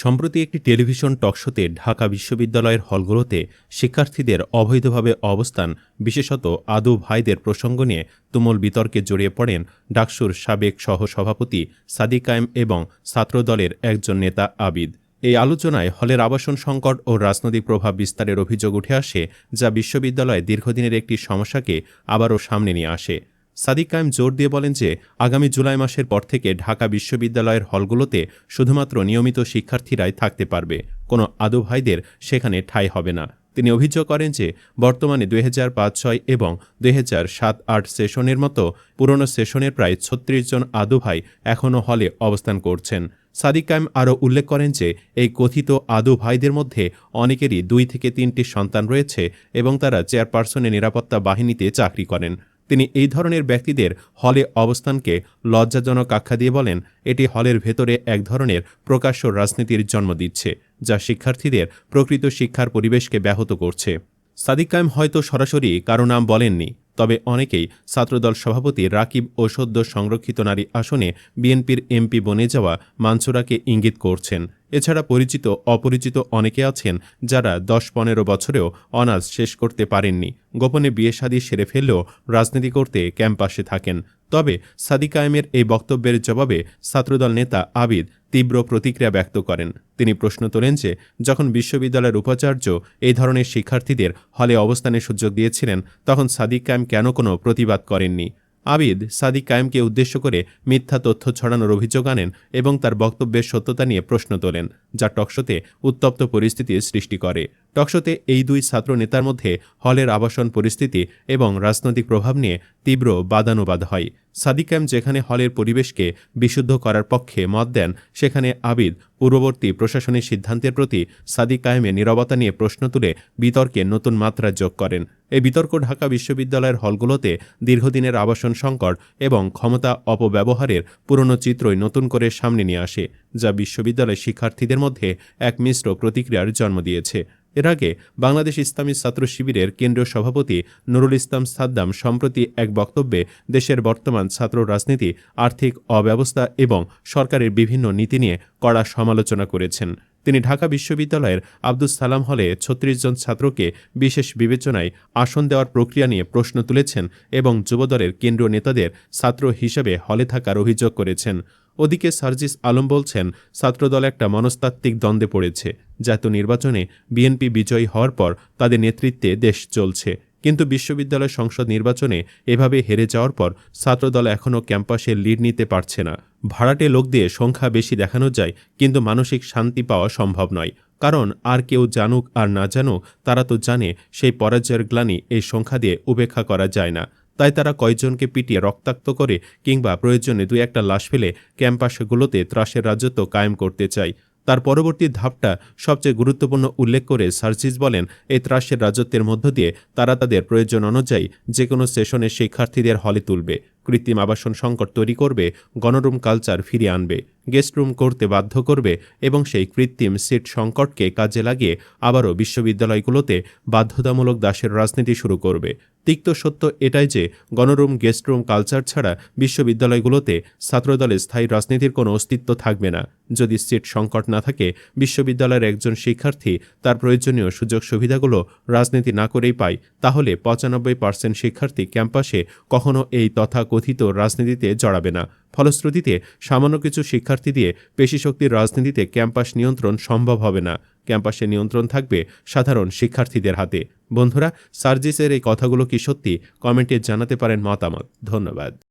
সম্প্রতি একটি টেলিভিশন টকশোতে ঢাকা বিশ্ববিদ্যালয়ের হলগুলোতে শিক্ষার্থীদের অবৈধভাবে অবস্থান, বিশেষত আদু ভাইদের প্রসঙ্গ নিয়ে তুমুল বিতর্কে জড়িয়ে পড়েন ডাকসুর সাবেক সহসভাপতি সাদিক কায়েম এবং ছাত্রদলের একজন নেতা আবিদ। এই আলোচনায় হলের আবাসন সংকট ও রাজনৈতিক প্রভাব বিস্তারের অভিযোগ উঠে আসে, যা বিশ্ববিদ্যালয়ে দীর্ঘদিনের একটি সমস্যাকে আবারও সামনে নিয়ে আসে। সাদিক কায়েম জোর দিয়ে বলেন যে আগামী জুলাই মাসের পর থেকে ঢাকা বিশ্ববিদ্যালয়ের হলগুলোতে শুধুমাত্র নিয়মিত শিক্ষার্থীরাই থাকতে পারবে, কোনো আদু ভাইদের সেখানে ঠাঁই হবে না। তিনি অভিযোগ করেন যে বর্তমানে 2005-06 এবং 2007-08 সেশনের মতো পুরনো সেশনের প্রায় 36 জন আদু ভাই এখনও হলে অবস্থান করছেন। সাদিক কায়েম আরও উল্লেখ করেন যে এই কথিত আদু ভাইদের মধ্যে অনেকেরই 2 থেকে 3টি সন্তান রয়েছে এবং তারা চেয়ারপারসনের নিরাপত্তা বাহিনীতে চাকরি করেন। তিনি এই ধরনের ব্যক্তিদের হলে অবস্থানকে লজ্জাজনক আখ্যা দিয়ে বলেন, এটি হলের ভেতরে এক ধরনের প্রকাশ্য রাজনীতির জন্ম দিচ্ছে, যা শিক্ষার্থীদের প্রকৃত শিক্ষার পরিবেশকে ব্যাহত করছে। সাদিক কায়েম হয়তো সরাসরি কারো নাম বলেননি, তবে অনেকেই ছাত্রদল সভাপতি রাকিব ও সদ্য সংরক্ষিত নারী আসনে বিএনপির এমপি বনে যাওয়া মানসুরাকে ইঙ্গিত করছেন। এছাড়া পরিচিত অপরিচিত অনেকে আছেন যারা 10-15 বছরেও অনার্স শেষ করতে পারেননি, গোপনে বিয়ে শাদী সেরে ফেললেও রাজনীতি করতে ক্যাম্পাসে থাকেন। তবে সাদিক কায়েমের এই বক্তব্যের জবাবে ছাত্রদল নেতা আবিদ তীব্র প্রতিক্রিয়া ব্যক্ত করেন। তিনি প্রশ্ন তোলেন যে যখন বিশ্ববিদ্যালয়ের উপাচার্য এই ধরনের শিক্ষার্থীদের হলে অবস্থানের সুযোগ দিয়েছিলেন, তখন সাদিক কায়েম কেন কোনো প্রতিবাদ করেননি। আবিদ সাদিক কায়েমকে উদ্দেশ্য করে মিথ্যা তথ্য ছড়ানোর অভিযোগ আনেন এবং তার বক্তব্যের সত্যতা নিয়ে প্রশ্ন তোলেন, যা টকশোতে উত্তপ্ত পরিস্থিতির সৃষ্টি করে। টকশোতে এই দুই ছাত্র নেতার মধ্যে হলের আবাসন পরিস্থিতি এবং রাজনৈতিক প্রভাব নিয়ে তীব্র বাদানুবাদ হয়। সাদিক কায়েম যেখানে হলের পরিবেশকে বিশুদ্ধ করার পক্ষে মত দেন, সেখানে আবিদ পূর্ববর্তী প্রশাসনিক সিদ্ধান্তের প্রতি সাদিক কায়েমের নীরবতা নিয়ে প্রশ্ন তুলে বিতর্কে নতুন মাত্রা যোগ করেন। এই বিতর্ক ঢাকা বিশ্ববিদ্যালয়ের হলগুলোতে দীর্ঘদিনের আবাসন সংকট এবং ক্ষমতা অপব্যবহারের পুরনো চিত্রই নতুন করে সামনে নিয়ে আসে, যা বিশ্ববিদ্যালয়ের শিক্ষার্থীদের মধ্যে এক মিশ্র প্রতিক্রিয়ার জন্ম দিয়েছে। এর আগে বাংলাদেশ ইসলামী ছাত্র শিবিরের কেন্দ্রীয় সভাপতি নুরুল ইসলাম সাদ্দাম সম্প্রতি এক বক্তব্যে দেশের বর্তমান ছাত্র রাজনীতি, আর্থিক অব্যবস্থা এবং সরকারের বিভিন্ন নীতি নিয়ে কড়া সমালোচনা করেছেন। তিনি ঢাকা বিশ্ববিদ্যালয়ের আব্দুস সালাম হলে 36 জন ছাত্রকে বিশেষ বিবেচনায় আসন দেওয়ার প্রক্রিয়া নিয়ে প্রশ্ন তুলেছেন এবং যুবদলের কেন্দ্রীয় নেতাদের ছাত্র হিসেবে হলে থাকার অভিযোগ করেছেন। ওদিকে সার্জিস আলম বলছেন, ছাত্রদল একটা মনস্তাত্ত্বিক দ্বন্দ্বে পড়েছে। জাতীয় নির্বাচনে বিএনপি বিজয়ী হওয়ার পর তাদের নেতৃত্বে দেশ চলছে, কিন্তু বিশ্ববিদ্যালয় সংসদ নির্বাচনে এভাবে হেরে যাওয়ার পর ছাত্রদল এখনও ক্যাম্পাসে লিড নিতে পারছে না। ভাড়াটে লোক দিয়ে সংখ্যা বেশি দেখানো যায়, কিন্তু মানসিক শান্তি পাওয়া সম্ভব নয়। কারণ আর কেউ জানুক আর না জানুক, তারা তো জানে সেই পরাজয়ের গ্লানি এই সংখ্যা দিয়ে উপেক্ষা করা যায় না। তাই তারা কয়েকজনকে পিটিয়ে রক্তাক্ত করে কিংবা প্রয়োজনে 2-1টা লাশ ফেলে ক্যাম্পাসগুলোতে ত্রাসের রাজত্ব কায়েম করতে চায়। তার পরবর্তী ধাপটা সবচেয়ে গুরুত্বপূর্ণ উল্লেখ করে সার্জিস বলেন, এই ত্রাসের রাজত্বের মধ্য দিয়ে তারা তাদের প্রয়োজন অনুযায়ী যে কোনো সেশনে শিক্ষার্থীদের হলে তুলবে, কৃত্রিম আবাসন সংকট তৈরি করবে, গণরুম কালচার ফিরিয়ে আনবে, গেস্ট রুম করতে বাধ্য করবে এবং সেই কৃত্রিম সিট সংকটকে কাজে লাগিয়ে আবারও বিশ্ববিদ্যালয়গুলোতে বাধ্যতামূলক দাসের রাজনীতি শুরু করবে। তিক্ত সত্য এটাই যে গণরুম, গেস্ট রুম কালচার ছাড়া বিশ্ববিদ্যালয়গুলোতে ছাত্রদলের স্থায়ী রাজনীতির কোনো অস্তিত্ব থাকবে না। যদি সিট সংকট না থাকে, বিশ্ববিদ্যালয়ের একজন শিক্ষার্থী তার প্রয়োজনীয় সুযোগ সুবিধাগুলো রাজনীতি না করেই পায়, তাহলে 95% শিক্ষার্থী ক্যাম্পাসে কখনো এই তথাকথিত রাজনীতিতে জড়াবে না। ফলশ্রুতিতে সামান্য কিছু শিক্ষার্থী দিয়ে পেশিশক্তির রাজনীতিতে ক্যাম্পাস নিয়ন্ত্রণ সম্ভব হবে না। ক্যাম্পাসে নিয়ন্ত্রণ থাকবে সাধারণ শিক্ষার্থীদের হাতে। বন্ধুরা, সার্জিসের এই কথাগুলো কি সত্যি? কমেন্টে জানাতে পারেন মতামত। ধন্যবাদ।